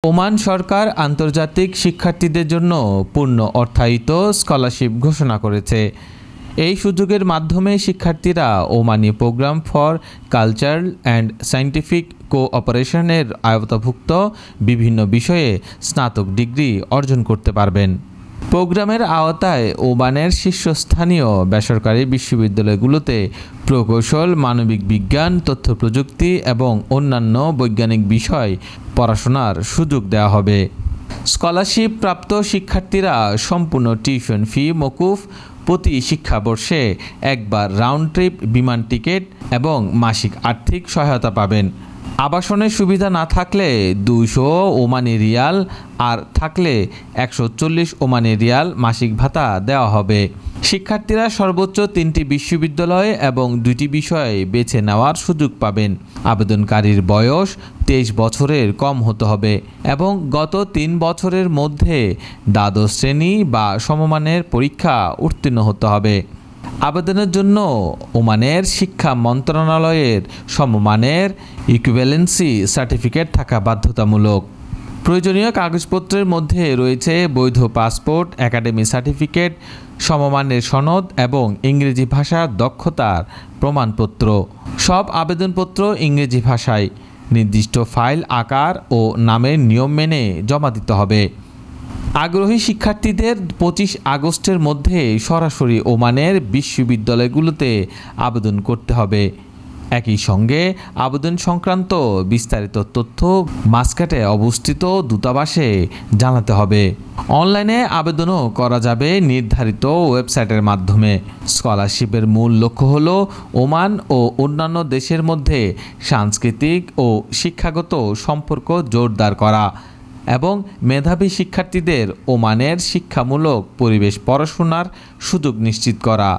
Oman সরকার আন্তর্জাতিক শিক্ষার্থীদের জন্য পূর্ণ অর্থায়িত স্কলারশিপ ঘোষণা করেছে। এই সুযোগের মাধ্যমে শিক্ষার্থীরা Omani programme for cultural and scientific কোঅপারেশনের আওতাভুক্ত বিভিন্ন বিষয়ে স্নাতক ডিগ্রি অর্জন করতে পারবেন। প্রোগ্রামের আওতায় ওমানের শীর্ষস্থানীয় বেসরকারি বিশ্ববিদ্যালয়গুলোতে প্রকৌশল, মানবিক বিজ্ঞান, তথ্য প্রযুক্তি এবং অন্যান্য বৈজ্ঞানিক বিষয় পড়াশোনার সুযোগ দেওয়া হবে। স্কলারশিপ প্রাপ্ত শিক্ষার্থীরা সম্পূর্ণ টিউশন ফি মকুফ, প্রতি শিক্ষাবর্ষে একবার রাউন্ড ট্রিপ বিমান টিকিট এবং মাসিক আর্থিক সহায়তা পাবেন। আবাসনের সুবিধা না থাকলে 200 ওমানি রিয়াল আর থাকলে 140 ওমানি রিয়াল মাসিক ভাতা দেওয়া হবে। শিক্ষার্থীরা সর্বোচ্চ 3টি বিশ্ববিদ্যালয় এবং 2টি বিষয় বেছে নেওয়ার সুযোগ পাবেন। আবেদনকারীর বয়স 23 বছরের কম হতে হবে এবং গত 3 বছরের মধ্যে দ্বাদশ শ্রেণী বা সমমানের পরীক্ষা উত্তীর্ণ হতে হবে। আবেদনের জন্য ওমানের শিক্ষা মন্ত্রণালয়ের সমমানের ইকুইভ্যালেন্সি সার্টিফিকেট থাকা বাধ্যতামূলক। প্রয়োজনীয় কাগজপত্রের মধ্যে রয়েছে বৈধ পাসপোর্ট, একাডেমিক সার্টিফিকেট, সমমানের সনদ এবং ইংরেজি ভাষার দক্ষতার প্রমাণপত্র। সব আবেদনপত্র ইংরেজি ভাষায়। নির্দিষ্ট ফাইল আকার ও নামের নিয়ম মেনে জমা দিতে হবে। আগ্রহী শিক্ষার্থীদের 25 আগস্টের মধ্যে সরাসরি ওমানের বিশ্ববিদ্যালয়গুলোতে আবেদন করতে হবে। একই সঙ্গে আবেদন সংক্রান্ত বিস্তারিত তথ্য মাস্কাটে অবস্থিত দূতাবাসে জানাতে হবে। অনলাইনে আবেদনও করা যাবে নির্ধারিত ওয়েবসাইটের মাধ্যমে। স্কলারশিপের মূল লক্ষ্য হল ওমান ও অন্যান্য দেশের মধ্যে সাংস্কৃতিক ও শিক্ষাগত সম্পর্ক জোরদার করা এবং মেধাবী শিক্ষার্থীদের ওমানের শিক্ষামূলক পরিবেশ পড়াশোনার সুযোগ নিশ্চিত করা।